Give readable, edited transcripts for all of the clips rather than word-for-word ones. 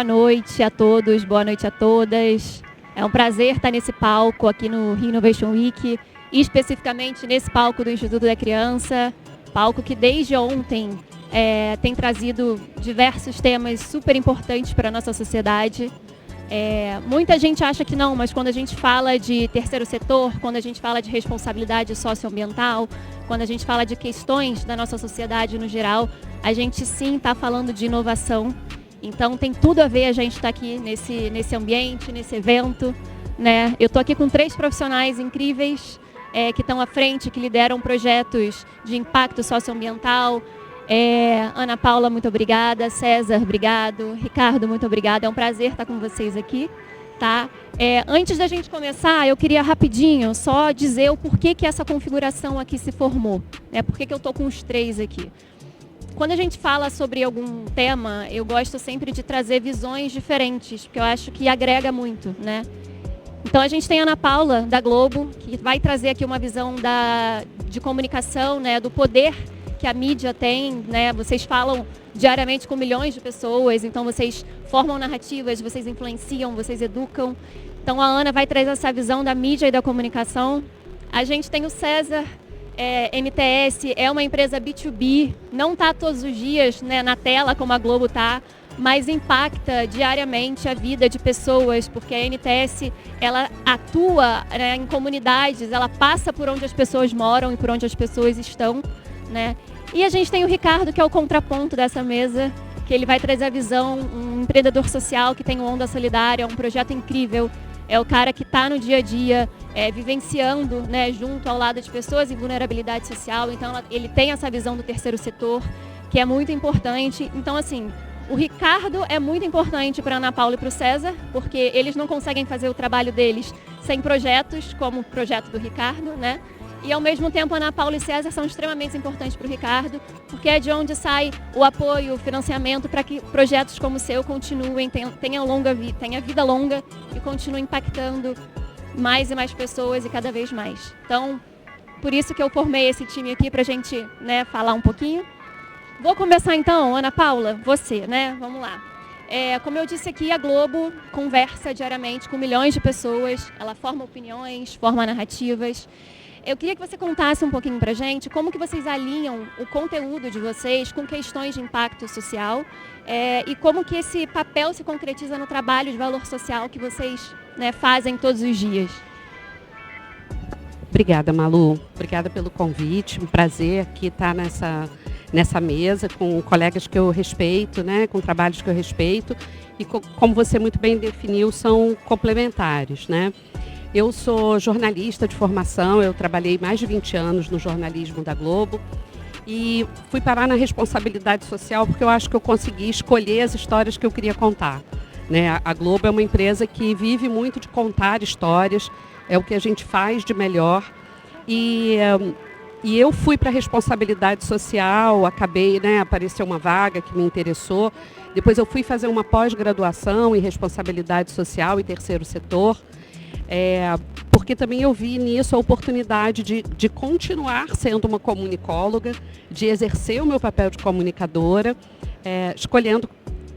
Boa noite a todos, boa noite a todas. É um prazer estar nesse palco aqui no Rio Innovation Week, e especificamente nesse palco do Instituto da Criança, palco que desde ontem tem trazido diversos temas super importantes para a nossa sociedade. Muita gente acha que não, mas quando a gente fala de terceiro setor, quando a gente fala de responsabilidade socioambiental, quando a gente fala de questões da nossa sociedade no geral, a gente sim está falando de inovação. Então tem tudo a ver a gente estar aqui nesse ambiente, nesse evento, né? Eu estou aqui com 3 profissionais incríveis que estão à frente, que lideram projetos de impacto socioambiental. Ana Paula, muito obrigada. César, obrigado. Ricardo, muito obrigada. É um prazer estar com vocês aqui. Tá? Antes da gente começar, eu queria rapidinho só dizer o porquê que essa configuração aqui se formou. Né? Por que eu estou com os 3 aqui? Quando a gente fala sobre algum tema, eu gosto sempre de trazer visões diferentes, porque eu acho que agrega muito, né? Então a gente tem a Ana Paula, da Globo, que vai trazer aqui uma visão de comunicação, né, do poder que a mídia tem, né? Vocês falam diariamente com milhões de pessoas, então vocês formam narrativas, vocês influenciam, vocês educam. Então a Ana vai trazer essa visão da mídia e da comunicação. A gente tem o César, MTS, é uma empresa B2B, não está todos os dias, né, na tela como a Globo está, mas impacta diariamente a vida de pessoas, porque a MTS ela atua, né, em comunidades, ela passa por onde as pessoas moram e por onde as pessoas estão, né? E a gente tem o Ricardo, que é o contraponto dessa mesa, que ele vai trazer a visão, um empreendedor social que tem o Onda Solidária, um projeto incrível. É o cara que está no dia a dia, vivenciando, né, junto ao lado de pessoas em vulnerabilidade social. Então, ele tem essa visão do terceiro setor, que é muito importante. Então, assim, o Ricardo é muito importante para a Ana Paula e para o César, porque eles não conseguem fazer o trabalho deles sem projetos, como o projeto do Ricardo, né? E, ao mesmo tempo, a Ana Paula e César são extremamente importantes para o Ricardo, porque é de onde sai o apoio, o financiamento para que projetos como o seu continuem, tenha vida longa e continuem impactando mais e mais pessoas e cada vez mais. Então, por isso que eu formei esse time aqui para a gente, né, falar um pouquinho. Vou começar então, Ana Paula, você, né? Vamos lá. Como eu disse aqui, a Globo conversa diariamente com milhões de pessoas, ela forma opiniões, forma narrativas. Eu queria que você contasse um pouquinho para a gente como que vocês alinham o conteúdo de vocês com questões de impacto social e como que esse papel se concretiza no trabalho de valor social que vocês, né, fazem todos os dias. Obrigada, Malu. Obrigada pelo convite. Um prazer aqui estar nessa mesa com colegas que eu respeito, né, com trabalhos que eu respeito e como você muito bem definiu, são complementares, né? Eu sou jornalista de formação, eu trabalhei mais de 20 anos no jornalismo da Globo e fui parar na responsabilidade social porque eu acho que eu consegui escolher as histórias que eu queria contar, né? A Globo é uma empresa que vive muito de contar histórias, é o que a gente faz de melhor e eu fui para a responsabilidade social, acabei, né, apareceu uma vaga que me interessou, depois eu fui fazer uma pós-graduação em responsabilidade social e terceiro setor, porque também eu vi nisso a oportunidade de continuar sendo uma comunicóloga, de exercer o meu papel de comunicadora,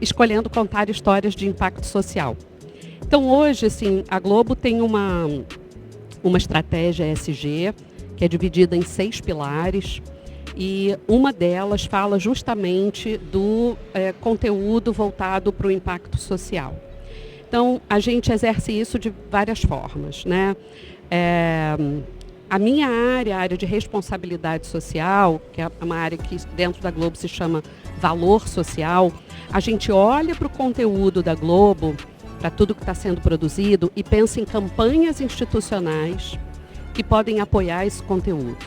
escolhendo contar histórias de impacto social. Então hoje, assim, a Globo tem uma estratégia ESG, que é dividida em 6 pilares, e uma delas fala justamente do conteúdo voltado para o impacto social. Então, a gente exerce isso de várias formas, né? A minha área, a área de responsabilidade social, que é uma área que dentro da Globo se chama valor social, a gente olha para o conteúdo da Globo, para tudo que está sendo produzido e pensa em campanhas institucionais que podem apoiar esse conteúdo.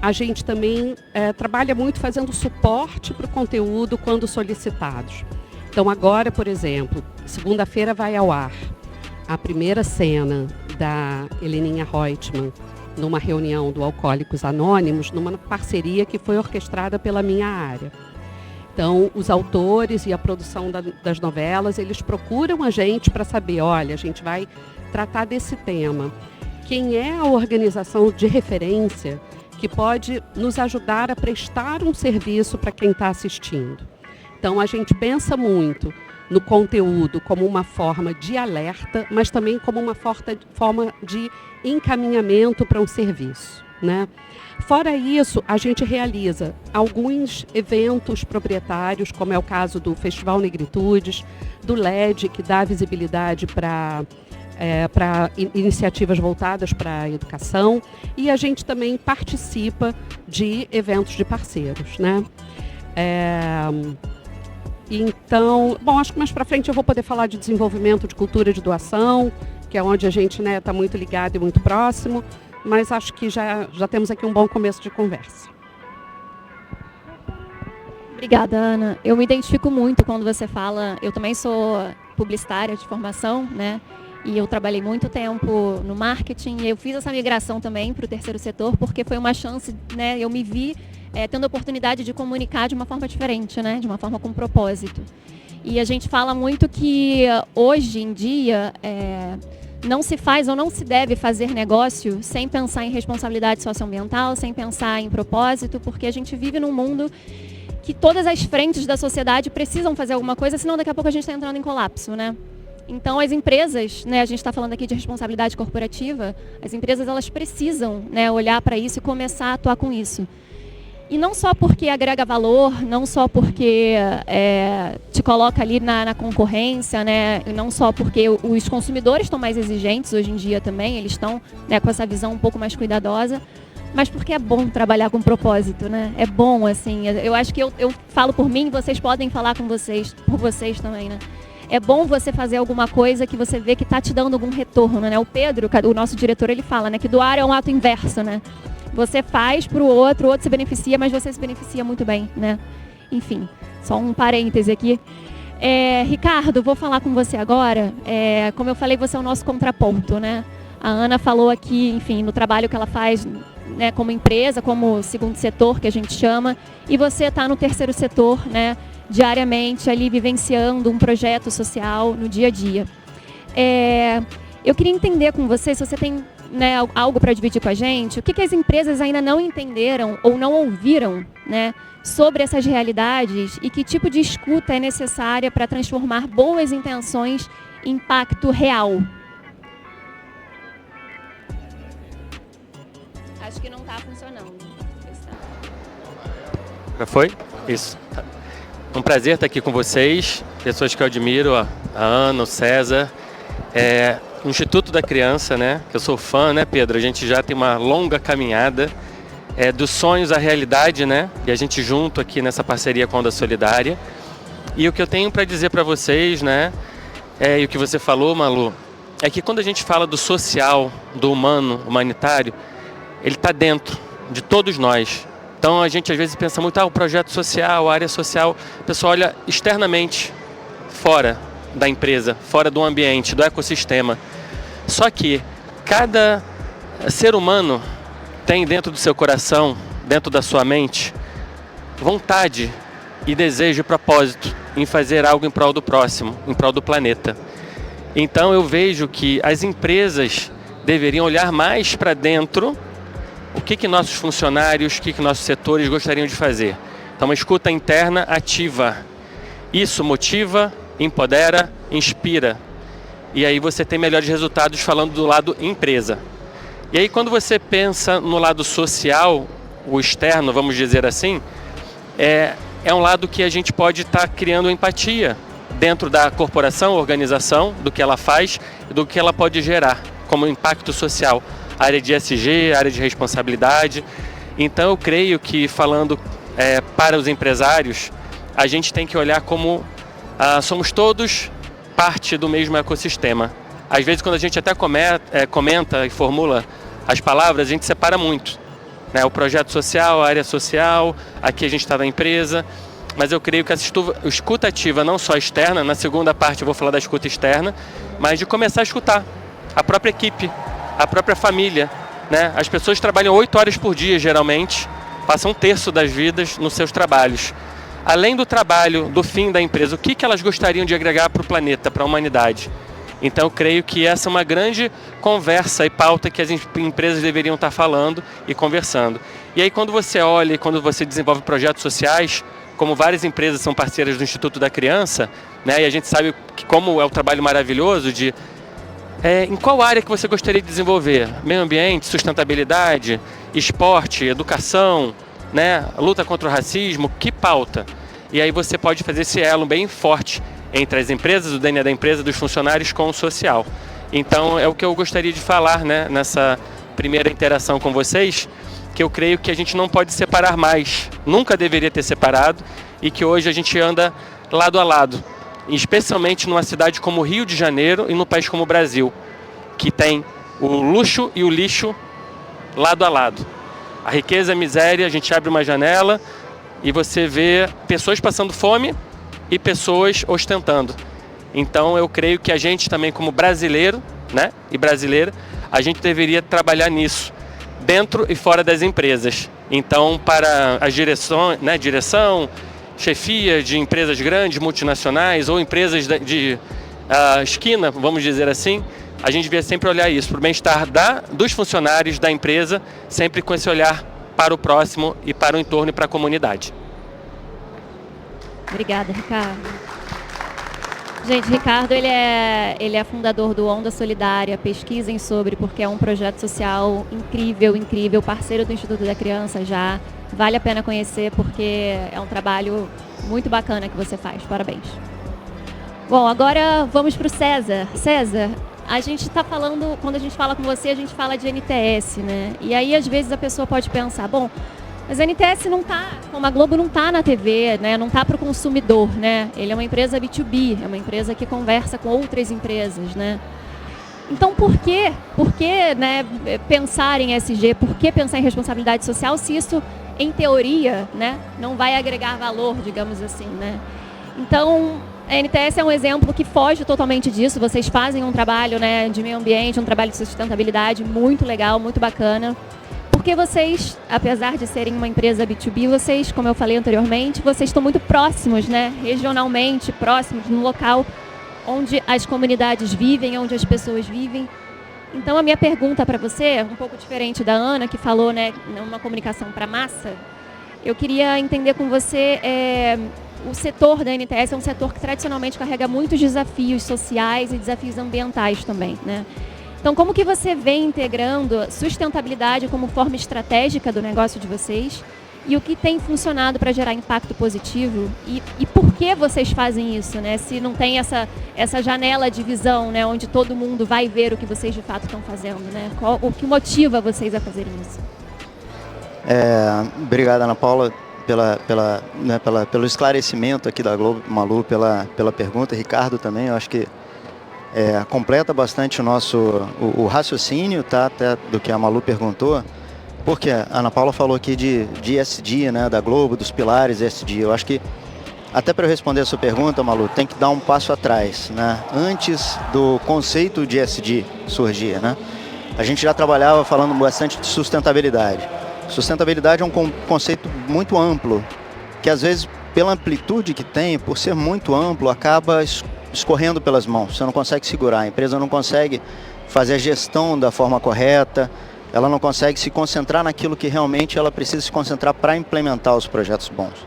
A gente também trabalha muito fazendo suporte para o conteúdo quando solicitados. Então agora, por exemplo, segunda-feira vai ao ar a primeira cena da Heleninha Reutemann numa reunião do Alcoólicos Anônimos, numa parceria que foi orquestrada pela minha área. Então, os autores e a produção das novelas, eles procuram a gente para saber, olha, a gente vai tratar desse tema. Quem é a organização de referência que pode nos ajudar a prestar um serviço para quem está assistindo? Então, a gente pensa muito no conteúdo como uma forma de alerta, mas também como uma forma de encaminhamento para um serviço, né? Fora isso, a gente realiza alguns eventos proprietários, como é o caso do Festival Negritudes, do LED, que dá visibilidade para iniciativas voltadas para a educação, e a gente também participa de eventos de parceiros, né? Então, bom, acho que mais para frente eu vou poder falar de desenvolvimento de cultura de doação, que é onde a gente está muito ligado e muito próximo, mas acho que já temos aqui um bom começo de conversa. Obrigada, Ana. Eu me identifico muito quando você fala, eu também sou publicitária de formação, né? E eu trabalhei muito tempo no marketing e eu fiz essa migração também para o terceiro setor porque foi uma chance, né? Eu me vi tendo a oportunidade de comunicar de uma forma diferente, né? De uma forma com propósito. E a gente fala muito que hoje em dia não se faz ou não se deve fazer negócio sem pensar em responsabilidade socioambiental, sem pensar em propósito, porque a gente vive num mundo que todas as frentes da sociedade precisam fazer alguma coisa, senão daqui a pouco a gente está entrando em colapso, né? Então as empresas, né, a gente está falando aqui de responsabilidade corporativa, as empresas elas precisam, né, olhar para isso e começar a atuar com isso. E não só porque agrega valor, não só porque te coloca ali na concorrência, né, e não só porque os consumidores estão mais exigentes hoje em dia também, eles estão, né, com essa visão um pouco mais cuidadosa, mas porque é bom trabalhar com propósito, né? É bom, assim, eu acho que eu falo por mim, vocês podem falar por vocês também, né? É bom você fazer alguma coisa que você vê que está te dando algum retorno, né? O Pedro, o nosso diretor, ele fala, né, que doar é um ato inverso, né? Você faz para o outro se beneficia, mas você se beneficia muito bem, né? Enfim, só um parêntese aqui. Ricardo, vou falar com você agora. Como eu falei, você é o nosso contraponto, né? A Ana falou aqui, enfim, no trabalho que ela faz, né, como empresa, como segundo setor, que a gente chama, e você está no terceiro setor, né, diariamente ali vivenciando um projeto social no dia a dia. Eu queria entender com você, se você tem, né, algo para dividir com a gente, o que as empresas ainda não entenderam ou não ouviram, né, sobre essas realidades e que tipo de escuta é necessária para transformar boas intenções em impacto real. Acho que não está funcionando. Já foi? Isso. Um prazer estar aqui com vocês, pessoas que eu admiro, a Ana, o César, o Instituto da Criança, né? Que eu sou fã, né, Pedro? A gente já tem uma longa caminhada dos sonhos à realidade, né? E a gente junto aqui nessa parceria com a Onda Solidária. E o que eu tenho para dizer para vocês, né? E o que você falou, Malu, é que quando a gente fala do social, do humano, humanitário, ele está dentro de todos nós. Então a gente às vezes pensa muito, o projeto social, a área social, o pessoal olha externamente, fora da empresa, fora do ambiente, do ecossistema. Só que cada ser humano tem dentro do seu coração, dentro da sua mente, vontade e desejo e propósito em fazer algo em prol do próximo, em prol do planeta. Então eu vejo que as empresas deveriam olhar mais para dentro o que nossos funcionários, o que nossos setores gostariam de fazer. Então, uma escuta interna ativa. Isso motiva, empodera, inspira. E aí você tem melhores resultados falando do lado empresa. E aí quando você pensa no lado social, o externo, vamos dizer assim, é um lado que a gente pode estar criando empatia dentro da corporação, organização, do que ela faz e do que ela pode gerar como impacto social. Área de ESG, área de responsabilidade. Então eu creio que falando para os empresários, a gente tem que olhar como somos todos parte do mesmo ecossistema. Às vezes quando a gente até comenta e formula as palavras, a gente separa muito, né? O projeto social, a área social, aqui a gente está na empresa, mas eu creio que a escuta ativa não só externa, na segunda parte eu vou falar da escuta externa, mas de começar a escutar a própria equipe, a própria família, né? As pessoas trabalham 8 horas por dia, geralmente, passam 1/3 das vidas nos seus trabalhos. Além do trabalho, do fim da empresa, o que elas gostariam de agregar para o planeta, para a humanidade? Então, eu creio que essa é uma grande conversa e pauta que as empresas deveriam estar falando e conversando. E aí, quando você olha e quando você desenvolve projetos sociais, como várias empresas são parceiras do Instituto da Criança, né, e a gente sabe que como é o trabalho maravilhoso de em qual área que você gostaria de desenvolver? Meio ambiente, sustentabilidade, esporte, educação, né, luta contra o racismo, que pauta? E aí você pode fazer esse elo bem forte entre as empresas, o DNA da empresa, dos funcionários com o social. Então é o que eu gostaria de falar, né, nessa primeira interação com vocês, que eu creio que a gente não pode separar mais, nunca deveria ter separado, e que hoje a gente anda lado a lado, especialmente numa cidade como Rio de Janeiro e no país como o Brasil, que tem o luxo e o lixo lado a lado. A riqueza e a miséria, a gente abre uma janela e você vê pessoas passando fome e pessoas ostentando. Então eu creio que a gente também como brasileiro, né, e brasileira, a gente deveria trabalhar nisso, dentro e fora das empresas. Então, para as direções, né, direção, chefia de empresas grandes, multinacionais ou empresas de esquina, vamos dizer assim, a gente devia sempre olhar isso, para o bem-estar dos funcionários da empresa, sempre com esse olhar para o próximo e para o entorno e para a comunidade. Obrigada, Ricardo. Gente, Ricardo, ele é fundador do Onda Solidária, pesquisem sobre, porque é um projeto social incrível, incrível, parceiro do Instituto da Criança já, vale a pena conhecer porque é um trabalho muito bacana que você faz, parabéns. Bom, agora vamos para o César. César, a gente está falando, quando a gente fala com você, a gente fala de NTS, né? E aí às vezes a pessoa pode pensar, bom, mas a NTS não está, como a Globo não está na TV, né? Não está para o consumidor, né? Ele é uma empresa B2B, é uma empresa que conversa com outras empresas, né? Então, por que né, pensar em ESG, por que pensar em responsabilidade social, se isso, em teoria, né, não vai agregar valor, digamos assim, né? Então, a NTS é um exemplo que foge totalmente disso. Vocês fazem um trabalho, né, de meio ambiente, um trabalho de sustentabilidade muito legal, muito bacana. Porque vocês, apesar de serem uma empresa B2B, vocês, como eu falei anteriormente, vocês estão muito próximos, né, regionalmente, próximos, no local onde as comunidades vivem, onde as pessoas vivem. Então, a minha pergunta para você, um pouco diferente da Ana, que falou, né, uma comunicação para massa, eu queria entender com você, o setor da NTS é um setor que tradicionalmente carrega muitos desafios sociais e desafios ambientais também, né? Então, como que você vem integrando sustentabilidade como forma estratégica do negócio de vocês e o que tem funcionado para gerar impacto positivo e por que vocês fazem isso, né? Se não tem essa janela de visão, né, onde todo mundo vai ver o que vocês de fato estão fazendo, né? O que motiva vocês a fazerem isso? Obrigado, Ana Paula, pelo esclarecimento aqui da Globo, Malu, pela pergunta, Ricardo também, eu acho que completa bastante o raciocínio, tá, até do que a Malu perguntou, porque a Ana Paula falou aqui de ESG, né, da Globo, dos pilares ESG. Eu acho que, até para eu responder a sua pergunta, Malu, tem que dar um passo atrás, né, antes do conceito de ESG surgir, né? A gente já trabalhava falando bastante de sustentabilidade. Sustentabilidade é um conceito muito amplo, que às vezes, pela amplitude que tem, por ser muito amplo, acaba escorrendo pelas mãos, você não consegue segurar, a empresa não consegue fazer a gestão da forma correta, ela não consegue se concentrar naquilo que realmente ela precisa se concentrar para implementar os projetos bons.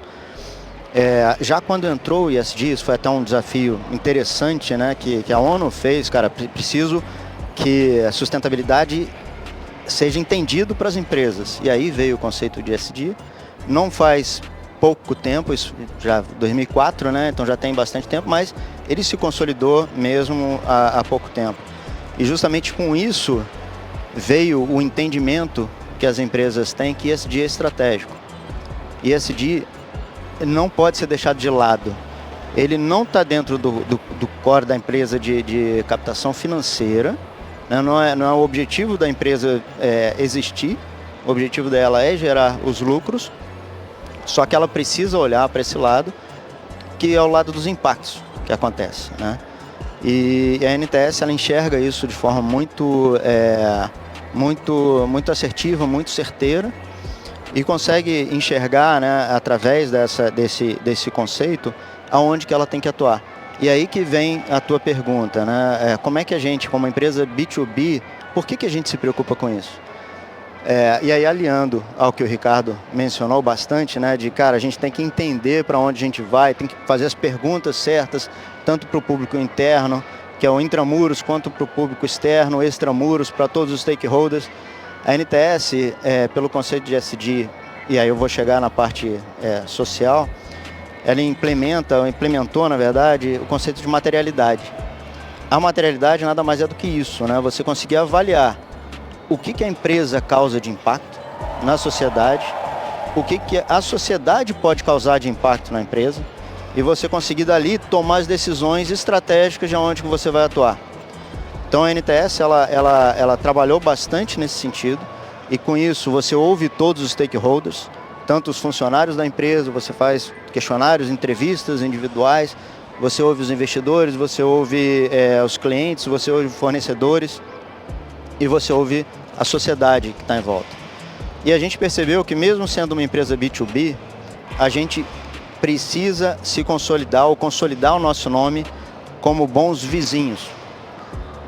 Já quando entrou o ESG, isso foi até um desafio interessante, né, que a ONU fez, cara, preciso que a sustentabilidade seja entendido para as empresas, e aí veio o conceito de ESG, não faz pouco tempo, isso já 2004, né? Então já tem bastante tempo, mas ele se consolidou mesmo há pouco tempo. E justamente com isso veio o entendimento que as empresas têm que ESG é estratégico. E ESG não pode ser deixado de lado. Ele não está dentro do core da empresa de captação financeira, né? Não é o objetivo da empresa existir, o objetivo dela é gerar os lucros. Só que ela precisa olhar para esse lado, que é o lado dos impactos que acontece, né? E a NTS, ela enxerga isso de forma muito assertiva, muito certeira, e consegue enxergar, né, através desse conceito, aonde que ela tem que atuar. E aí que vem a tua pergunta, né? Como é que a gente, como empresa B2B, por que a gente se preocupa com isso? E aí, aliando ao que o Ricardo mencionou bastante, né, de, cara, a gente tem que entender para onde a gente vai, tem que fazer as perguntas certas, tanto para o público interno, que é o intramuros, quanto para o público externo, extramuros, para todos os stakeholders. A NTS, pelo conceito de ESG, e aí eu vou chegar na parte social, ela implementou, na verdade, o conceito de materialidade. A materialidade nada mais é do que isso, né? Você conseguir avaliar o que a empresa causa de impacto na sociedade, o que a sociedade pode causar de impacto na empresa, e você conseguir dali tomar as decisões estratégicas de onde que você vai atuar. Então a NTS ela trabalhou bastante nesse sentido, e com isso você ouve todos os stakeholders, tanto os funcionários da empresa, você faz questionários, entrevistas individuais, você ouve os investidores, você ouve os clientes, você ouve fornecedores e você ouve a sociedade que está em volta. E a gente percebeu que mesmo sendo uma empresa B2B, a gente precisa se consolidar ou consolidar o nosso nome como bons vizinhos.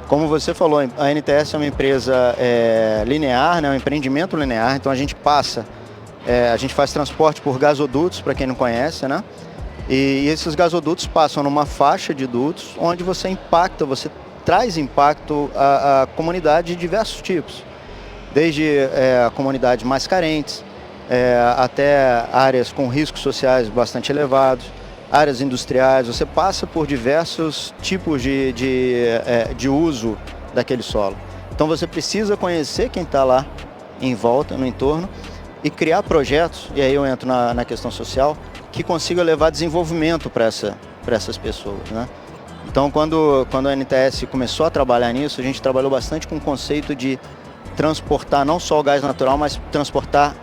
Como você falou, a NTS é uma empresa linear, né, um empreendimento linear, então a gente faz transporte por gasodutos, para quem não conhece, né? E esses gasodutos passam numa faixa de dutos onde você traz impacto à comunidade de diversos tipos. Desde comunidades mais carentes, até áreas com riscos sociais bastante elevados, áreas industriais. Você passa por diversos tipos de uso daquele solo. Então você precisa conhecer quem está lá em volta, no entorno, e criar projetos, e aí eu entro na questão social, que consiga levar desenvolvimento para essas pessoas, né? Então, quando a NTS começou a trabalhar nisso, a gente trabalhou bastante com o conceito de transportar não só o gás natural, mas transportar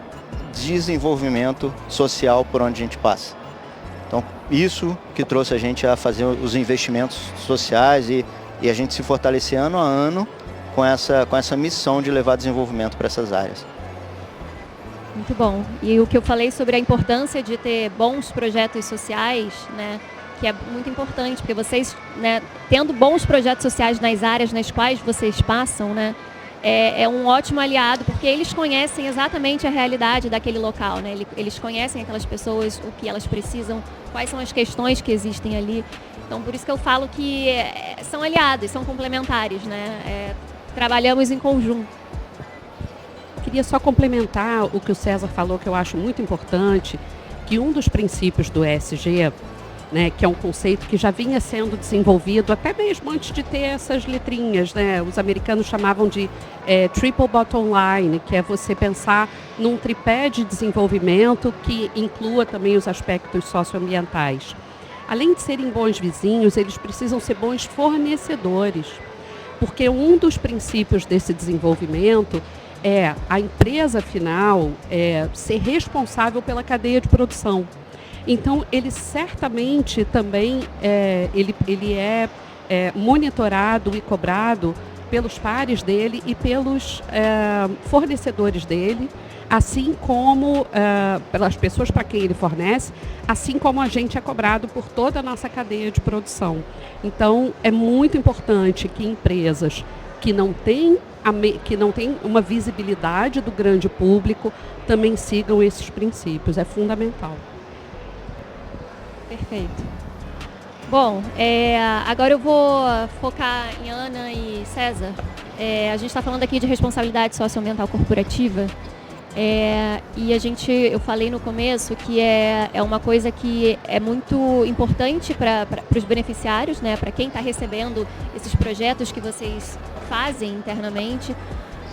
desenvolvimento social por onde a gente passa. Então, isso que trouxe a gente a fazer os investimentos sociais e a gente se fortalecer ano a ano com essa missão de levar desenvolvimento para essas áreas. Muito bom. E o que eu falei sobre a importância de ter bons projetos sociais, né, que é muito importante, porque vocês, né, tendo bons projetos sociais nas áreas nas quais vocês passam, né, é um ótimo aliado, porque eles conhecem exatamente a realidade daquele local, né? Eles conhecem aquelas pessoas, o que elas precisam, quais são as questões que existem ali. Então, por isso que eu falo que são aliados, são complementares, né? Trabalhamos em conjunto. Queria só complementar o que o César falou, que eu acho muito importante, que um dos princípios do ESG, né, que é um conceito que já vinha sendo desenvolvido até mesmo antes de ter essas letrinhas, né? Os americanos chamavam de triple bottom line, que é você pensar num tripé de desenvolvimento que inclua também os aspectos socioambientais. Além de serem bons vizinhos, eles precisam ser bons fornecedores, porque um dos princípios desse desenvolvimento é a empresa final ser responsável pela cadeia de produção. Então, ele certamente também ele é monitorado e cobrado pelos pares dele e pelos fornecedores dele, assim como pelas pessoas para quem ele fornece, assim como a gente é cobrado por toda a nossa cadeia de produção. Então, é muito importante que empresas que não têm uma visibilidade do grande público também sigam esses princípios. É fundamental. Perfeito. Bom, agora eu vou focar em Ana e César. A gente está falando aqui de responsabilidade socioambiental corporativa. E eu falei no começo que é uma coisa que é muito importante para os beneficiários, né, para quem está recebendo esses projetos que vocês fazem internamente,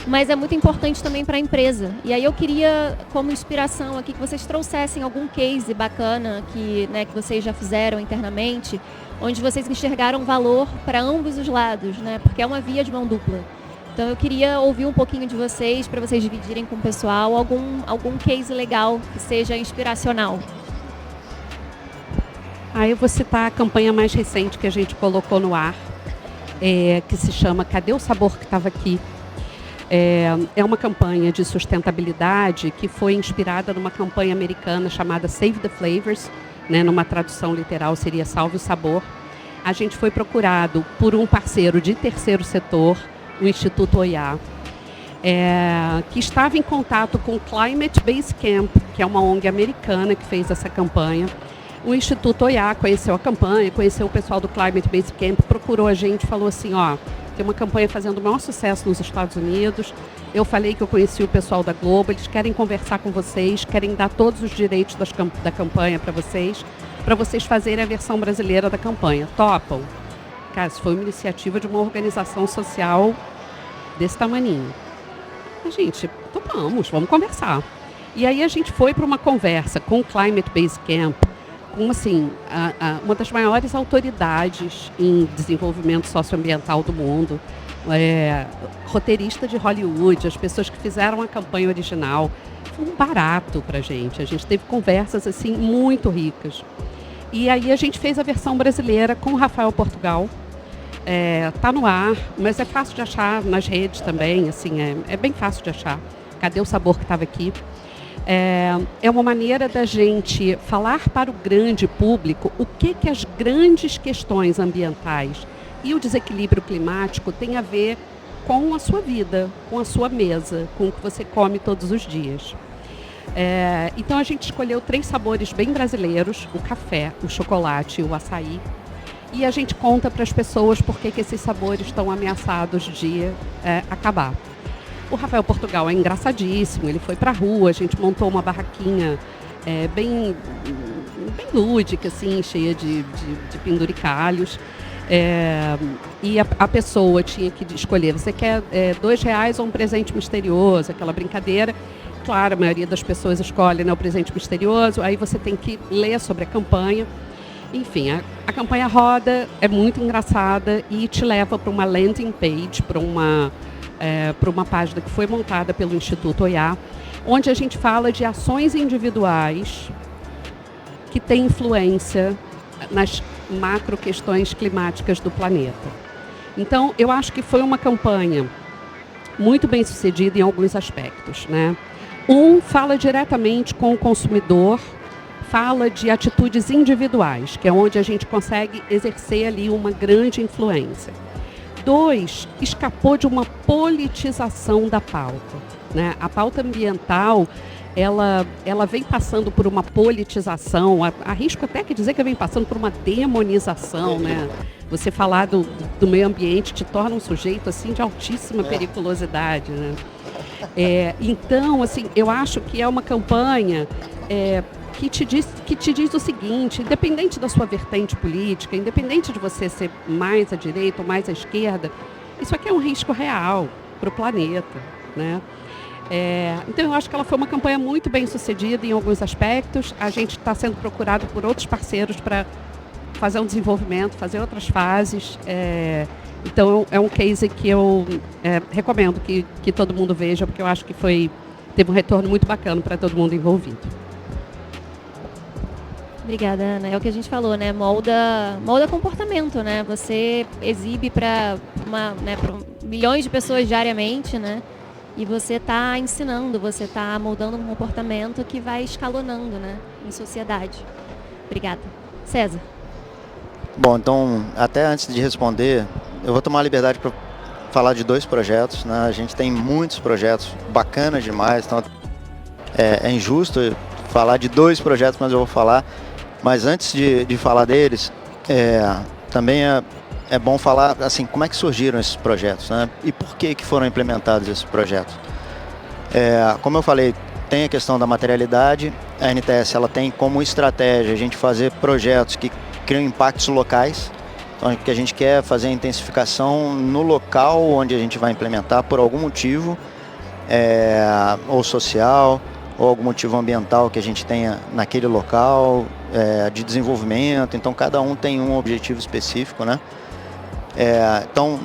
mas é muito importante também para a empresa. E aí eu queria, como inspiração aqui, que vocês trouxessem algum case bacana que vocês já fizeram internamente, onde vocês enxergaram valor para ambos os lados, né, porque é uma via de mão dupla. Então eu queria ouvir um pouquinho de vocês, para vocês dividirem com o pessoal algum case legal que seja inspiracional. Eu vou citar a campanha mais recente que a gente colocou no ar, que se chama Cadê o Sabor que estava aqui? É uma campanha de sustentabilidade que foi inspirada numa campanha americana chamada Save the Flavors, né, numa tradução literal seria Salve o Sabor. A gente foi procurado por um parceiro de terceiro setor, o Instituto OIA. que estava em contato com o Climate Base Camp, que é uma ONG americana que fez essa campanha. O Instituto OIA conheceu a campanha, conheceu o pessoal do Climate Base Camp, procurou a gente, falou assim, ó, tem uma campanha fazendo o maior sucesso nos Estados Unidos. Eu falei que eu conheci o pessoal da Globo, eles querem conversar com vocês, querem dar todos os direitos da campanha para vocês fazerem a versão brasileira da campanha. Topam? Cara, isso foi uma iniciativa de uma organização social desse tamaninho. A gente, topamos, vamos conversar. E aí a gente foi para uma conversa com o Climate Base Camp, com assim, uma das maiores autoridades em desenvolvimento socioambiental do mundo, roteirista de Hollywood, as pessoas que fizeram a campanha original. Foi um barato para a gente teve conversas assim muito ricas. E aí a gente fez a versão brasileira com o Rafael Portugal. Tá no ar, mas é fácil de achar nas redes também, assim, é bem fácil de achar. Cadê o sabor que estava aqui? É uma maneira da gente falar para o grande público o que as grandes questões ambientais e o desequilíbrio climático têm a ver com a sua vida, com a sua mesa, com o que você come todos os dias. Então a gente escolheu 3 sabores bem brasileiros, o café, o chocolate e o açaí. E a gente conta para as pessoas por que esses sabores estão ameaçados de acabar. O Rafael Portugal é engraçadíssimo, ele foi para a rua, a gente montou uma barraquinha bem lúdica, assim, cheia de penduricalhos. E a pessoa tinha que escolher, você quer R$2 ou um presente misterioso, aquela brincadeira. Claro, a maioria das pessoas escolhe, né, o presente misterioso, aí você tem que ler sobre a campanha. Enfim, a campanha roda, é muito engraçada e te leva para uma landing page, para uma página que foi montada pelo Instituto OIA, onde a gente fala de ações individuais que têm influência nas macro questões climáticas do planeta. Então, eu acho que foi uma campanha muito bem sucedida em alguns aspectos, né? Fala diretamente com o consumidor, fala de atitudes individuais, que é onde a gente consegue exercer ali uma grande influência. 2, escapou de uma politização da pauta, né? A pauta ambiental, ela vem passando por uma politização, arrisco até que dizer que vem passando por uma demonização, né? Você falar do meio ambiente te torna um sujeito assim de altíssima periculosidade, né? Então, assim, eu acho que é uma campanha que te diz o seguinte, independente da sua vertente política, independente de você ser mais à direita ou mais à esquerda, isso aqui é um risco real para o planeta, né? Então eu acho que ela foi uma campanha muito bem sucedida em alguns aspectos. A gente está sendo procurado por outros parceiros para fazer um desenvolvimento, fazer outras fases. Então é um case que eu recomendo que todo mundo veja, porque eu acho que teve um retorno muito bacana para todo mundo envolvido. Obrigada, Ana. É o que a gente falou, né? Molda comportamento, né? Você exibe para milhões de pessoas diariamente, né? E você está ensinando, você está moldando um comportamento que vai escalonando, né? Em sociedade. Obrigada. César. Bom, então, até antes de responder, eu vou tomar a liberdade para falar de 2 projetos, né? A gente tem muitos projetos bacanas demais, então é injusto falar de 2 projetos, mas eu vou falar. Mas antes de falar deles, também é bom falar assim, como é que surgiram esses projetos, né? E por que foram implementados esses projetos. Como eu falei, tem a questão da materialidade. A NTS ela tem como estratégia a gente fazer projetos que criam impactos locais. Então, que a gente quer fazer a intensificação no local onde a gente vai implementar por algum motivo, ou social, ou algum motivo ambiental que a gente tenha naquele local, de desenvolvimento. Então, cada um tem um objetivo específico, né? Então,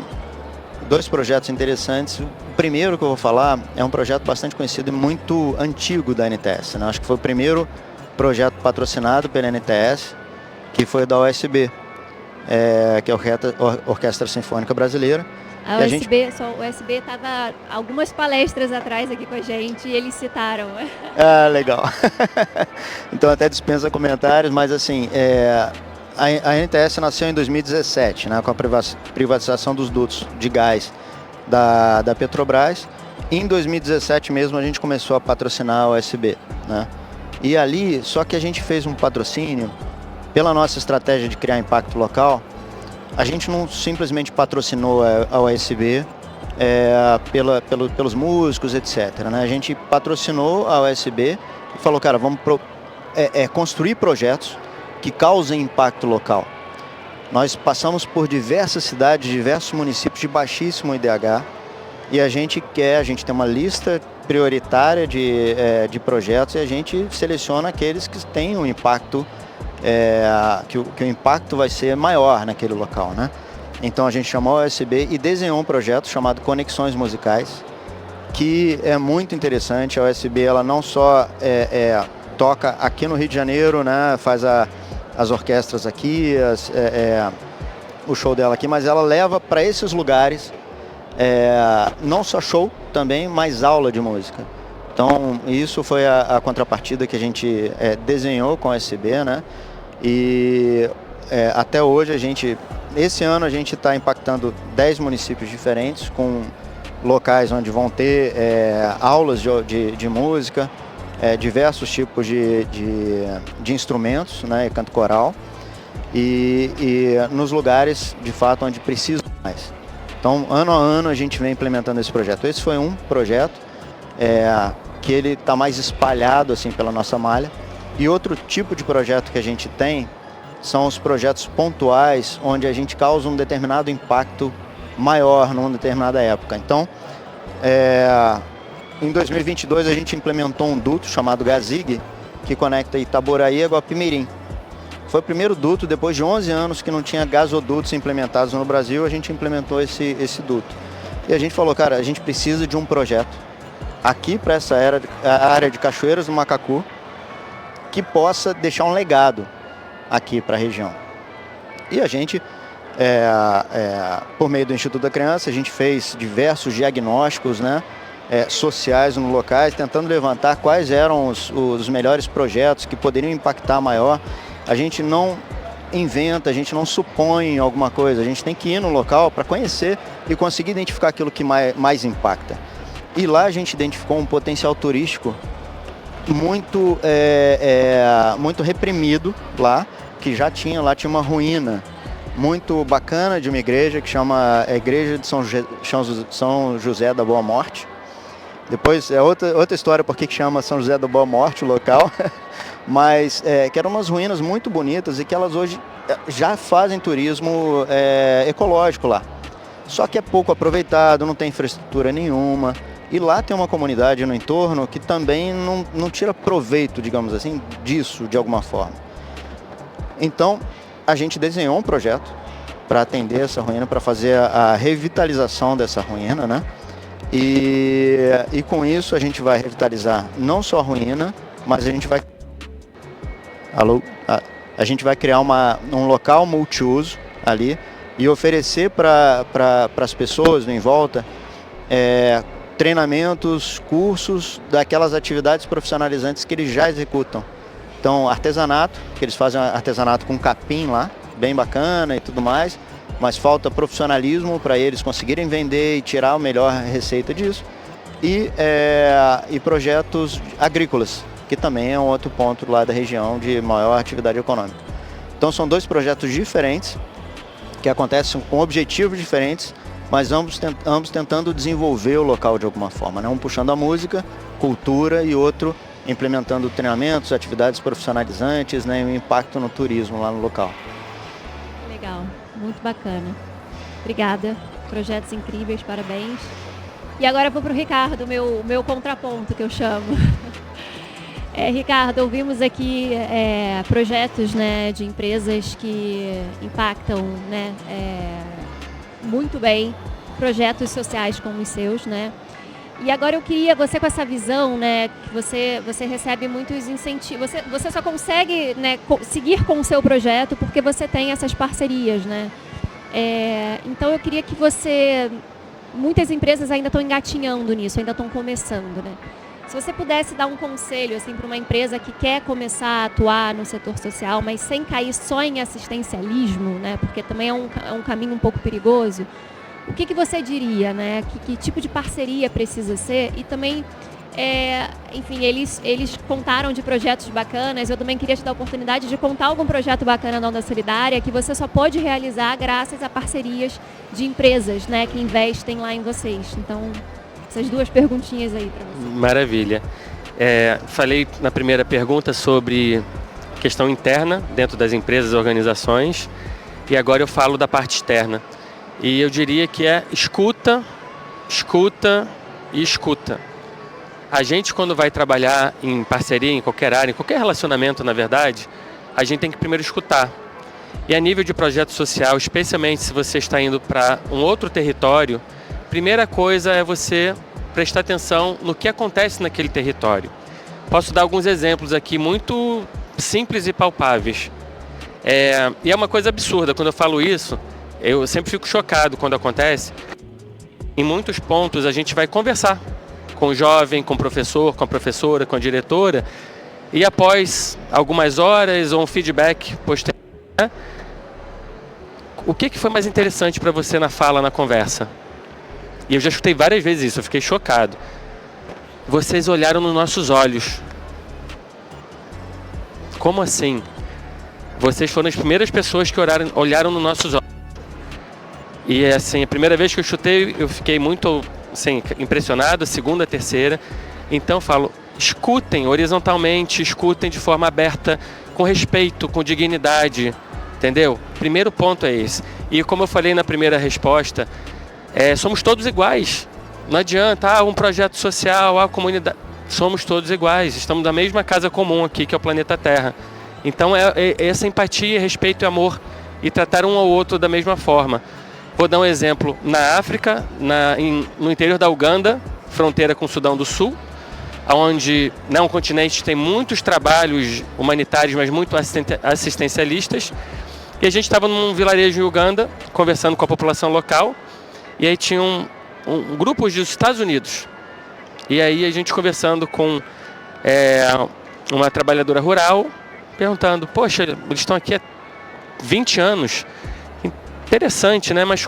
2 projetos interessantes. O primeiro que eu vou falar é um projeto bastante conhecido e muito antigo da NTS, né? Acho que foi o primeiro projeto patrocinado pela NTS, que foi da USB, que é a Orquestra Sinfônica Brasileira. A USB estava algumas palestras atrás aqui com a gente e eles citaram. Legal. Então até dispensa comentários, mas assim, a NTS nasceu em 2017, né, com a privatização dos dutos de gás da Petrobras, Em 2017 mesmo a gente começou a patrocinar a OSB, né? E ali, só que a gente fez um patrocínio, pela nossa estratégia de criar impacto local, a gente não simplesmente patrocinou a OSB pelos músicos, etc, né? A gente patrocinou a OSB e falou, cara, vamos construir projetos que causem impacto local. Nós passamos por diversas cidades, diversos municípios de baixíssimo IDH, e a gente tem uma lista prioritária de projetos e a gente seleciona aqueles que têm um impacto, que o impacto vai ser maior naquele local, né? Então a gente chamou a OSB e desenhou um projeto chamado Conexões Musicais, que é muito interessante. A OSB ela não só toca aqui no Rio de Janeiro, né? Faz as orquestras aqui, o show dela aqui, mas ela leva para esses lugares não só show também, mas aula de música. Então isso foi a contrapartida que a gente desenhou com a OSB, né? E até hoje esse ano a gente está impactando 10 municípios diferentes, com locais onde vão ter aulas de música, diversos tipos de instrumentos, né, canto coral, e nos lugares de fato onde precisa mais. Então, ano a ano a gente vem implementando esse projeto. Esse foi um projeto que ele está mais espalhado assim pela nossa malha. E outro tipo de projeto que a gente tem são os projetos pontuais, onde a gente causa um determinado impacto maior numa determinada época. Então, em 2022 a gente implementou um duto chamado Gazig, que conecta Itaboraí a Guapimirim. Foi o primeiro duto, depois de 11 anos que não tinha gasodutos implementados no Brasil, a gente implementou esse duto. E a gente falou, cara, a gente precisa de um projeto aqui para essa área de Cachoeiras do Macacu, que possa deixar um legado aqui para a região. E a gente, por meio do Instituto da Criança, a gente fez diversos diagnósticos, né, sociais nos locais, tentando levantar quais eram os melhores projetos que poderiam impactar maior. A gente não inventa, a gente não supõe alguma coisa, a gente tem que ir no local para conhecer e conseguir identificar aquilo que mais impacta. E lá a gente identificou um potencial turístico muito reprimido lá, que já tinha uma ruína muito bacana de uma igreja que chama Igreja de São José da Boa Morte. Depois é outra história porque que chama São José da Boa Morte o local, mas que eram umas ruínas muito bonitas e que elas hoje já fazem turismo ecológico lá. Só que é pouco aproveitado, não tem infraestrutura nenhuma. E lá tem uma comunidade no entorno que também não tira proveito, digamos assim, disso de alguma forma. Então, a gente desenhou um projeto para atender essa ruína, para fazer a revitalização dessa ruína, né? E com isso a gente vai revitalizar não só a ruína, mas a gente vai... A gente vai criar um local multiuso ali e oferecer para as pessoas em volta treinamentos, cursos daquelas atividades profissionalizantes que eles já executam. Então, artesanato, que eles fazem artesanato com capim lá, bem bacana e tudo mais, mas falta profissionalismo para eles conseguirem vender e tirar a melhor receita disso. E projetos agrícolas, que também é um outro ponto lá da região de maior atividade econômica. Então, são dois projetos diferentes, que acontecem com objetivos diferentes, mas ambos tentando desenvolver o local de alguma forma, né? Um puxando a música, cultura, e outro implementando treinamentos, atividades profissionalizantes, né? E o impacto no turismo lá no local. Legal, muito bacana. Obrigada, projetos incríveis, parabéns. E agora eu vou para o Ricardo, meu contraponto, que eu chamo. Ricardo, ouvimos aqui projetos, né, de empresas que impactam, né, muito bem, projetos sociais como os seus, né? E agora eu queria, você com essa visão, né, que você recebe muitos incentivos, você só consegue, né, seguir com o seu projeto porque você tem essas parcerias, né? Então eu queria que muitas empresas ainda estão engatinhando nisso, ainda estão começando, né? Se você pudesse dar um conselho assim, para uma empresa que quer começar a atuar no setor social, mas sem cair só em assistencialismo, né, porque também é um caminho um pouco perigoso, o que você diria, né? Que tipo de parceria precisa ser? E também, enfim, eles contaram de projetos bacanas. Eu também queria te dar a oportunidade de contar algum projeto bacana na Onda Solidária que você só pode realizar graças a parcerias de empresas, né, que investem lá em vocês. Então, essas duas perguntinhas aí para você. Maravilha. Falei na primeira pergunta sobre questão interna dentro das empresas e organizações, e agora eu falo da parte externa. E eu diria que é escuta, escuta e escuta. A gente, quando vai trabalhar em parceria, em qualquer área, em qualquer relacionamento, na verdade, a gente tem que primeiro escutar. E a nível de projeto social, especialmente se você está indo para um outro território, primeira coisa é você prestar atenção no que acontece naquele território. Posso dar alguns exemplos aqui muito simples e palpáveis. E é uma coisa absurda, quando eu falo isso, eu sempre fico chocado quando acontece. Em muitos pontos a gente vai conversar com o jovem, com o professor, com a professora, com a diretora, e após algumas horas ou um feedback posterior, né, o que foi mais interessante para você na fala, na conversa? E eu já escutei várias vezes isso, eu fiquei chocado. Vocês olharam nos nossos olhos. Como assim? Vocês foram as primeiras pessoas que olharam nos nossos olhos. E assim, a primeira vez que eu chutei, eu fiquei muito assim, impressionado, a segunda, a terceira. Então eu falo, escutem horizontalmente, escutem de forma aberta, com respeito, com dignidade, entendeu? Primeiro ponto é esse. E como eu falei na primeira resposta, somos todos iguais. Não adianta, um projeto social, a comunidade. Somos todos iguais, estamos na mesma casa comum aqui, que é o planeta Terra. Então essa empatia, respeito e amor, e tratar um ao outro da mesma forma. Vou dar um exemplo. Na África, no interior da Uganda, fronteira com o Sudão do Sul, onde um continente tem muitos trabalhos humanitários, mas muito assistencialistas. E a gente estava num vilarejo em Uganda, conversando com a população local, e aí tinha um grupo dos Estados Unidos. E aí a gente conversando com uma trabalhadora rural, perguntando, poxa, eles estão aqui há 20 anos, interessante, né? Mas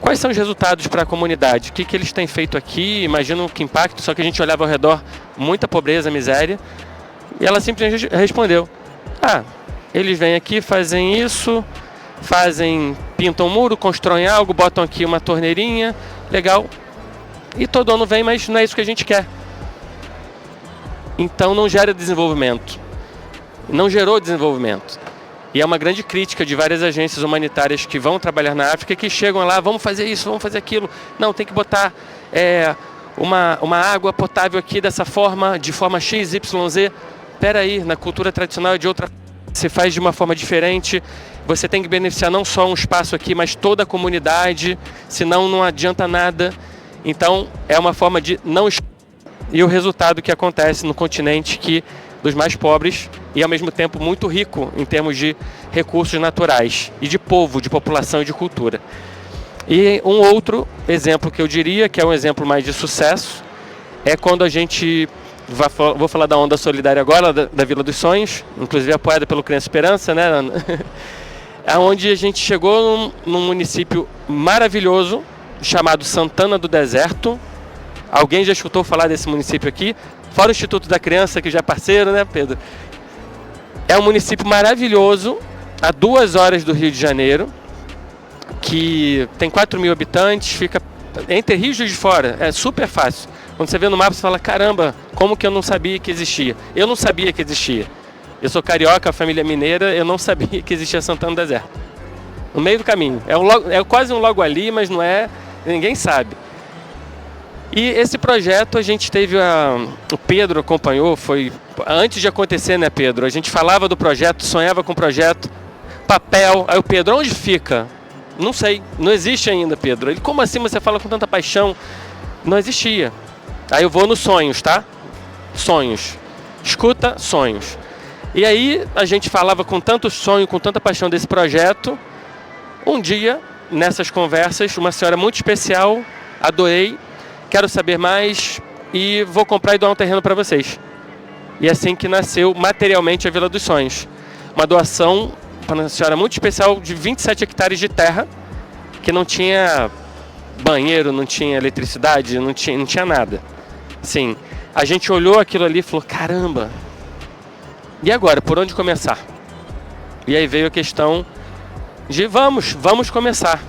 quais são os resultados para a comunidade? O que eles têm feito aqui? Imagino que impacto, só que a gente olhava ao redor, muita pobreza, miséria, e ela simplesmente respondeu, eles vêm aqui, fazem isso, pintam um muro, constroem algo, botam aqui uma torneirinha, legal, e todo ano vem, mas não é isso que a gente quer. Então não gera desenvolvimento. Não gerou desenvolvimento. E é uma grande crítica de várias agências humanitárias que vão trabalhar na África, que chegam lá, vamos fazer isso, vamos fazer aquilo. Não, tem que botar uma água potável aqui dessa forma, de forma X, Y, Z. Espera aí, na cultura tradicional é de outra forma. Se faz de uma forma diferente. Você tem que beneficiar não só um espaço aqui, mas toda a comunidade, senão não adianta nada. Então, é uma forma de não... E o resultado que acontece no continente dos mais pobres e, ao mesmo tempo, muito rico em termos de recursos naturais e de povo, de população e de cultura. E um outro exemplo que eu diria, que é um exemplo mais de sucesso, é quando a gente... Vou falar da Onda Solidária agora, da Vila dos Sonhos, inclusive apoiada pelo Criança Esperança, né? Onde a gente chegou num município maravilhoso, chamado Santana do Deserto. Alguém já escutou falar desse município aqui? Fora o Instituto da Criança, que já é parceiro, né, Pedro? É um município maravilhoso, a 2 horas do Rio de Janeiro, que tem 4.000 habitantes, fica entre Rio e Juiz de Fora, é super fácil. Quando você vê no mapa, você fala, caramba, como que eu não sabia que existia? Eu não sabia que existia. Eu sou carioca, família mineira, eu não sabia que existia Santana do Deserto. No meio do caminho. É quase um logo ali, mas não é, ninguém sabe. E esse projeto a gente teve, o Pedro acompanhou, foi antes de acontecer, né, Pedro? A gente falava do projeto, sonhava com o projeto, papel, aí o Pedro, onde fica? Não sei, não existe ainda, Pedro. Ele, como assim você fala com tanta paixão? Não existia. Aí eu vou nos sonhos, tá? Sonhos. Escuta, sonhos. E aí a gente falava com tanto sonho, com tanta paixão desse projeto. Um dia, nessas conversas, uma senhora muito especial, adorei, quero saber mais e vou comprar e doar um terreno para vocês. E assim que nasceu materialmente a Vila dos Sonhos. Uma doação para uma senhora muito especial de 27 hectares de terra, que não tinha banheiro, não tinha eletricidade, não tinha nada. Sim, a gente olhou aquilo ali e falou, caramba, e agora, por onde começar? E aí veio a questão de vamos começar.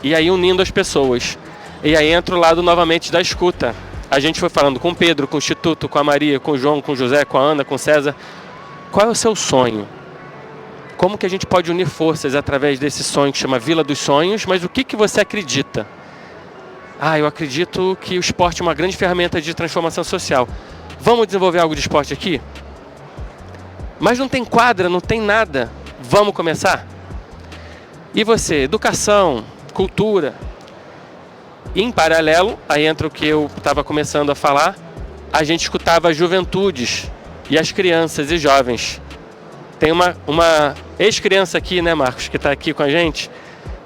E aí unindo as pessoas. E aí entra o lado novamente da escuta. A gente foi falando com o Pedro, com o Instituto, com a Maria, com o João, com o José, com a Ana, com o César. Qual é o seu sonho? Como que a gente pode unir forças através desse sonho que chama Vila dos Sonhos, mas o que você acredita? Eu acredito que o esporte é uma grande ferramenta de transformação social. Vamos desenvolver algo de esporte aqui? Mas não tem quadra, não tem nada. Vamos começar? E você? Educação, cultura. E em paralelo, aí entra o que eu estava começando a falar, a gente escutava as juventudes e as crianças e jovens. Tem uma ex-criança aqui, né, Marcos, que está aqui com a gente,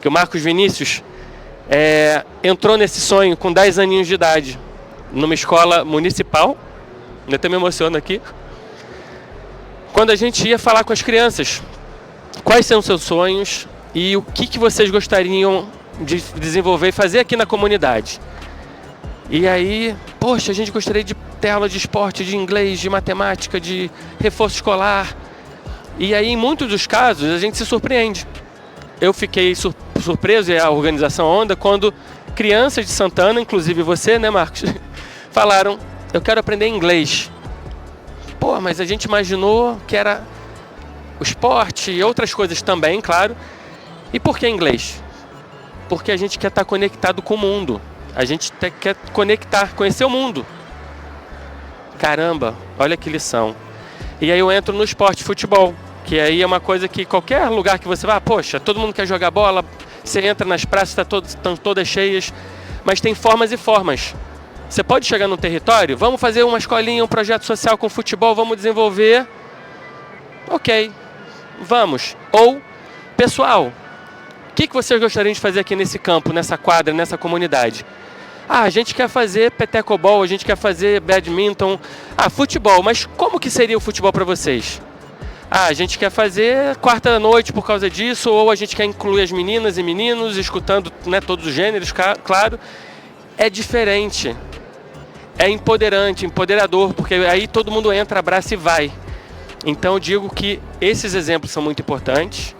que o Marcos Vinícius entrou nesse sonho com 10 aninhos de idade, numa escola municipal, eu até me emociono aqui, quando a gente ia falar com as crianças, quais são os seus sonhos e o que vocês gostariam de desenvolver e fazer aqui na comunidade. E aí, poxa, a gente gostaria de ter aula de esporte, de inglês, de matemática, de reforço escolar. E aí, em muitos dos casos, a gente se surpreende. Eu fiquei surpreso, e a organização Onda, quando crianças de Santana, inclusive você, né, Marcos, falaram, eu quero aprender inglês. Pô, mas a gente imaginou que era o esporte e outras coisas também, claro. E por que inglês? Porque a gente quer estar conectado com o mundo. A gente quer conectar, conhecer o mundo. Caramba, olha que lição. E aí eu entro no esporte, futebol, que aí é uma coisa que qualquer lugar que você vá, poxa, todo mundo quer jogar bola, você entra nas praças, estão todas cheias, mas tem formas e formas. Você pode chegar num território, vamos fazer uma escolinha, um projeto social com futebol, vamos desenvolver. Ok, vamos. Ou, pessoal, o que vocês gostariam de fazer aqui nesse campo, nessa quadra, nessa comunidade? A gente quer fazer petecobol, a gente quer fazer badminton. Futebol, mas como que seria o futebol para vocês? A gente quer fazer quarta-noite por causa disso, ou a gente quer incluir as meninas e meninos, escutando, né, todos os gêneros, claro. É diferente. É empoderante, empoderador, porque aí todo mundo entra, abraça e vai. Então eu digo que esses exemplos são muito importantes.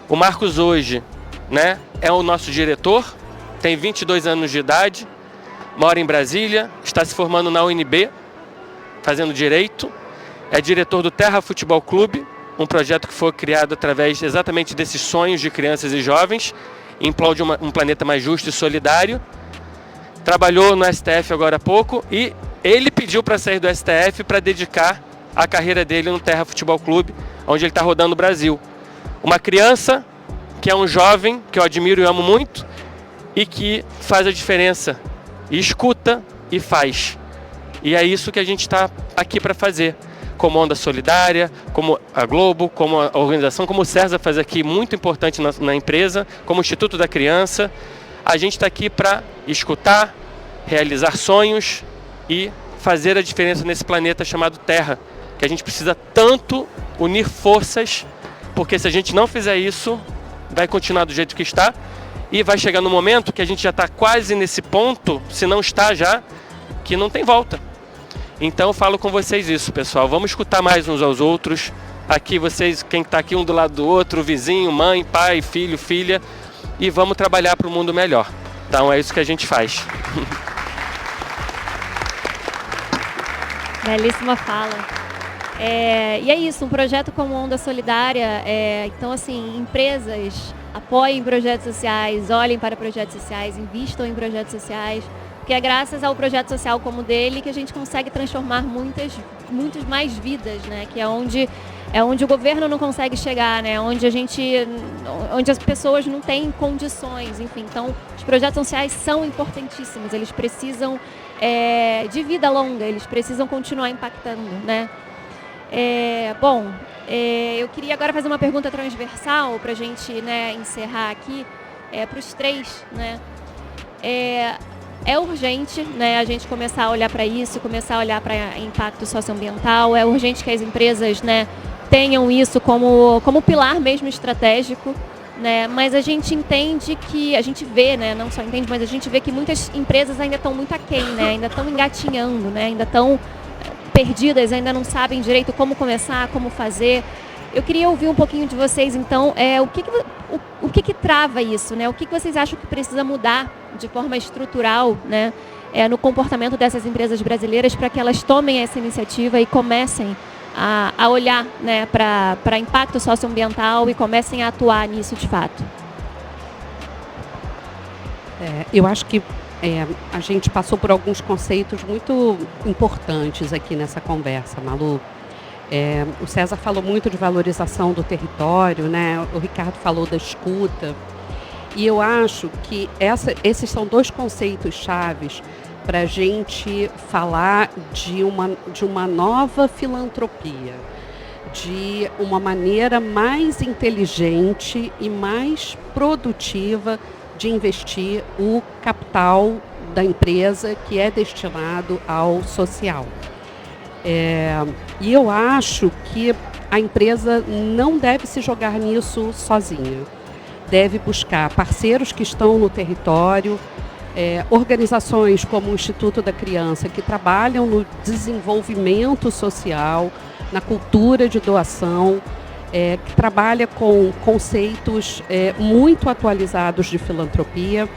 O Marcos hoje, né, é o nosso diretor, tem 22 anos de idade, mora em Brasília, está se formando na UNB, fazendo Direito, é diretor do Terra Futebol Clube, um projeto que foi criado através exatamente desses sonhos de crianças e jovens, em prol de um planeta mais justo e solidário. Trabalhou no STF agora há pouco e ele pediu para sair do STF para dedicar a carreira dele no Terra Futebol Clube, onde ele está rodando o Brasil. Uma criança que é um jovem que eu admiro e amo muito e que faz a diferença, e escuta e faz. E é isso que a gente está aqui para fazer, como Onda Solidária, como a Globo, como a organização, como o César faz aqui, muito importante na empresa, como o Instituto da Criança. A gente está aqui para escutar, realizar sonhos e fazer a diferença nesse planeta chamado Terra, que a gente precisa tanto unir forças, porque se a gente não fizer isso, vai continuar do jeito que está e vai chegar no momento que a gente já está quase nesse ponto, se não está já, que não tem volta. Então eu falo com vocês isso, pessoal, vamos escutar mais uns aos outros, aqui vocês, quem está aqui um do lado do outro, vizinho, mãe, pai, filho, filha, e vamos trabalhar para um mundo melhor. Então é isso que a gente faz. Belíssima fala. E é isso, um projeto como Onda Solidária, então assim, empresas apoiem projetos sociais, olhem para projetos sociais, invistam em projetos sociais, porque é graças ao projeto social como o dele que a gente consegue transformar muitas mais vidas, né? Que é onde o governo não consegue chegar, né? Onde as pessoas não têm condições, enfim. Então, os projetos sociais são importantíssimos, eles precisam de vida longa, eles precisam continuar impactando, né? Eu queria agora fazer uma pergunta transversal para a gente, né, encerrar aqui, para os três, né? É urgente, né, a gente começar a olhar para isso, começar a olhar para impacto socioambiental, é urgente que as empresas, né, tenham isso como pilar mesmo estratégico, né? Mas a gente entende que, a gente vê, né? Não só entende, mas a gente vê que muitas empresas ainda estão muito aquém, né? Ainda estão engatinhando, né? Ainda estão perdidas, ainda não sabem direito como começar, como fazer. Eu queria ouvir um pouquinho de vocês, então, o que trava isso, né? O que vocês acham que precisa mudar de forma estrutural, né? No comportamento dessas empresas brasileiras para que elas tomem essa iniciativa e comecem a olhar, né, para impacto socioambiental e comecem a atuar nisso de fato? Eu acho que a gente passou por alguns conceitos muito importantes aqui nessa conversa, Malu. O César falou muito de valorização do território, né? O Ricardo falou da escuta. E eu acho que esses são dois conceitos chaves para a gente falar de uma nova filantropia, de uma maneira mais inteligente e mais produtiva de investir o capital da empresa que é destinado ao social. E eu acho que a empresa não deve se jogar nisso sozinha. Deve buscar parceiros que estão no território, organizações como o Instituto da Criança, que trabalham no desenvolvimento social, na cultura de doação, que trabalha com conceitos muito atualizados de filantropia,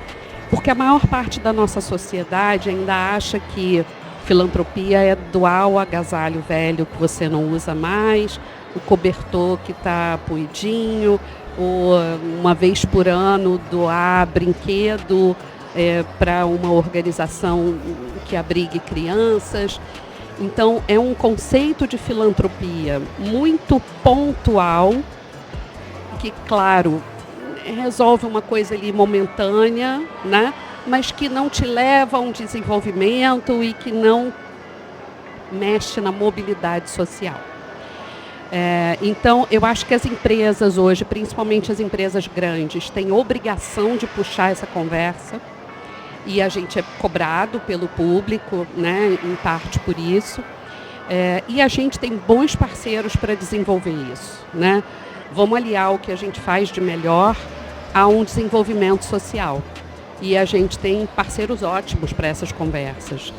porque a maior parte da nossa sociedade ainda acha que filantropia é doar o agasalho velho que você não usa mais, o cobertor que está poidinho, ou uma vez por ano doar brinquedo para uma organização que abrigue crianças. Então, é um conceito de filantropia muito pontual, que, claro, resolve uma coisa ali momentânea, né? Mas que não te leva a um desenvolvimento e que não mexe na mobilidade social. Então, eu acho que as empresas hoje, principalmente as empresas grandes, têm obrigação de puxar essa conversa, e a gente é cobrado pelo público, né, em parte por isso, e a gente tem bons parceiros para desenvolver isso, né? Vamos aliar o que a gente faz de melhor a um desenvolvimento social. E a gente tem parceiros ótimos para essas conversas.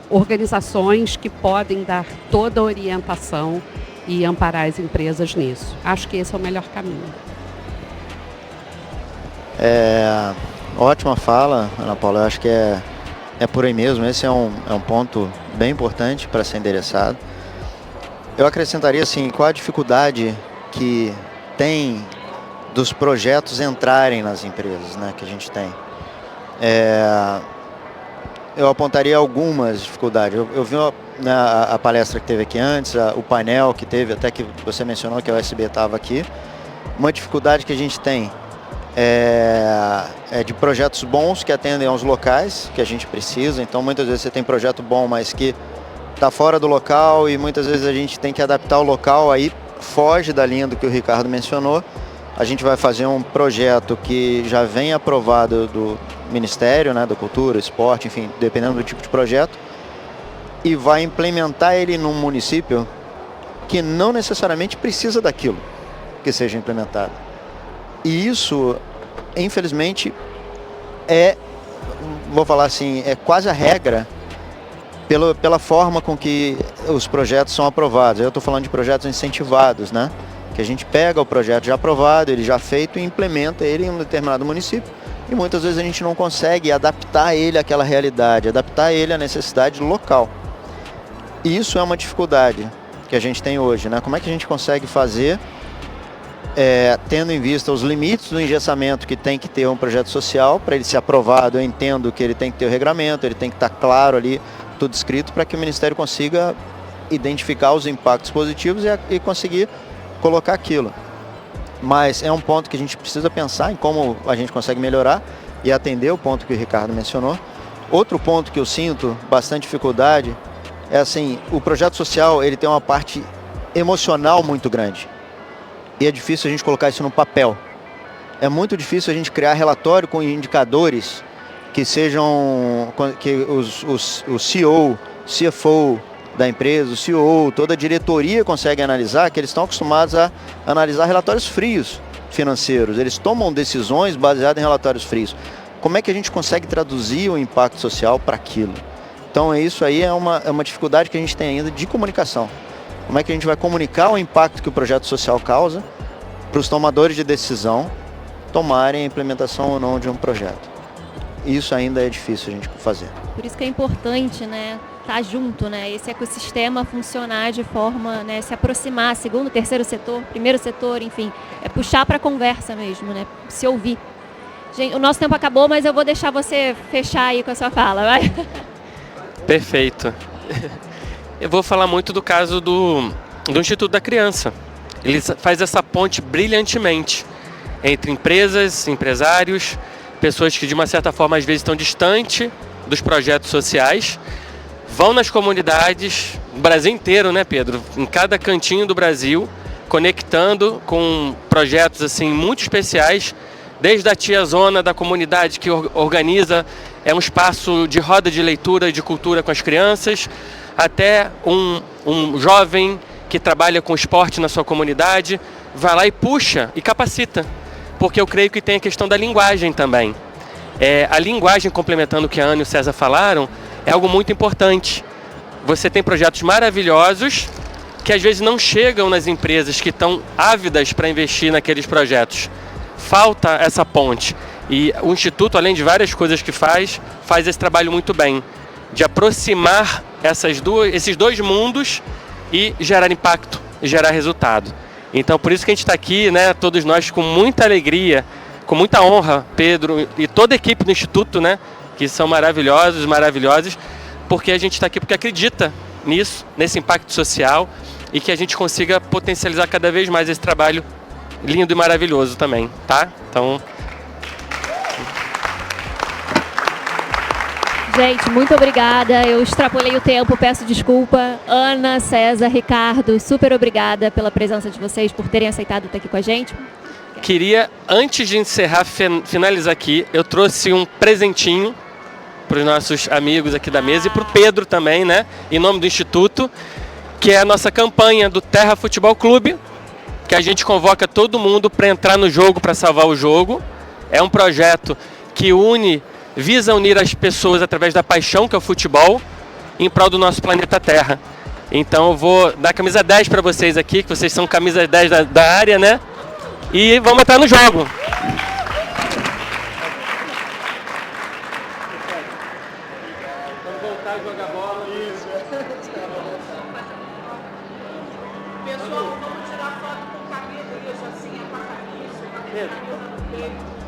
Organizações que podem dar toda a orientação e amparar as empresas nisso. Acho que esse é o melhor caminho. Ótima fala, Ana Paula. Eu acho que é por aí mesmo. Esse é um ponto bem importante para ser endereçado. Eu acrescentaria assim, qual a dificuldade que tem dos projetos entrarem nas empresas, né, que a gente tem. Eu apontaria algumas dificuldades. Eu vi a palestra que teve aqui antes, o painel que teve, até que você mencionou que a USB estava aqui. Uma dificuldade que a gente tem é de projetos bons que atendem aos locais que a gente precisa. Então, muitas vezes você tem projeto bom, mas que está fora do local, e muitas vezes a gente tem que adaptar o local, aí foge da linha do que o Ricardo mencionou. A gente vai fazer um projeto que já vem aprovado do Ministério, né, da Cultura, Esporte, enfim, dependendo do tipo de projeto, e vai implementar ele num município que não necessariamente precisa daquilo que seja implementado. E isso, infelizmente, vou falar assim, é quase a regra pela forma com que os projetos são aprovados. Eu estou falando de projetos incentivados, né? Que a gente pega o projeto já aprovado, ele já feito, e implementa ele em um determinado município, e muitas vezes a gente não consegue adaptar ele àquela realidade, adaptar ele à necessidade local. E isso é uma dificuldade que a gente tem hoje, né? Como é que a gente consegue fazer, tendo em vista os limites do engessamento que tem que ter um projeto social, para ele ser aprovado? Eu entendo que ele tem que ter o regramento, ele tem que estar claro ali, tudo escrito, para que o Ministério consiga identificar os impactos positivos e conseguir colocar aquilo. Mas é um ponto que a gente precisa pensar em como a gente consegue melhorar e atender o ponto que o Ricardo mencionou. Outro ponto que eu sinto bastante dificuldade é assim, o projeto social, ele tem uma parte emocional muito grande, e é difícil a gente colocar isso no papel. É muito difícil a gente criar relatório com indicadores que sejam, que o CEO, CFO da empresa, o CEO, toda a diretoria consegue analisar, que eles estão acostumados a analisar relatórios frios financeiros, eles tomam decisões baseadas em relatórios frios. Como é que a gente consegue traduzir o impacto social para aquilo? Então isso aí é uma dificuldade que a gente tem ainda de comunicação. Como é que a gente vai comunicar o impacto que o projeto social causa para os tomadores de decisão tomarem a implementação ou não de um projeto? Isso ainda é difícil a gente fazer. Por isso que é importante, né, estar junto, né, esse ecossistema funcionar de forma, né, se aproximar, segundo, terceiro setor, primeiro setor, enfim, é puxar para a conversa mesmo, né, se ouvir. Gente, o nosso tempo acabou, mas eu vou deixar você fechar aí com a sua fala, vai? Perfeito. Eu vou falar muito do caso do Instituto da Criança. Ele faz essa ponte brilhantemente entre empresas, empresários, pessoas que de uma certa forma às vezes estão distantes dos projetos sociais, vão nas comunidades, no Brasil inteiro, né, Pedro? Em cada cantinho do Brasil, conectando com projetos assim muito especiais, desde a tia zona da comunidade que organiza um espaço de roda de leitura e de cultura com as crianças, até um jovem que trabalha com esporte na sua comunidade, vai lá e puxa e capacita. Porque eu creio que tem a questão da linguagem também. A linguagem, complementando o que a Ana e o César falaram, é algo muito importante. Você tem projetos maravilhosos que às vezes não chegam nas empresas que estão ávidas para investir naqueles projetos. Falta essa ponte. E o Instituto, além de várias coisas que faz esse trabalho muito bem, de aproximar esses dois mundos e gerar impacto, e gerar resultado. Então, por isso que a gente está aqui, né, todos nós com muita alegria, com muita honra, Pedro e toda a equipe do Instituto, né, que são maravilhosos, porque a gente está aqui porque acredita nisso, nesse impacto social e que a gente consiga potencializar cada vez mais esse trabalho lindo e maravilhoso também, tá? Então... Gente, muito obrigada. Eu extrapolei o tempo, peço desculpa. Ana, César, Ricardo, super obrigada pela presença de vocês, por terem aceitado estar aqui com a gente. Queria, antes de encerrar, finalizar aqui, eu trouxe um presentinho para os nossos amigos aqui da mesa e para o Pedro também, né? Em nome do Instituto, que é a nossa campanha do Terra Futebol Clube, que a gente convoca todo mundo para entrar no jogo, para salvar o jogo. É um projeto que visa unir as pessoas através da paixão que é o futebol em prol do nosso planeta Terra. Então eu vou dar camisa 10 para vocês aqui, que vocês são camisa 10 da área, né? E vamos entrar no jogo. Vamos voltar a jogar bola. Isso. Pessoal, vamos tirar foto com o cabelo, isso assim, com a camisa, Pedro.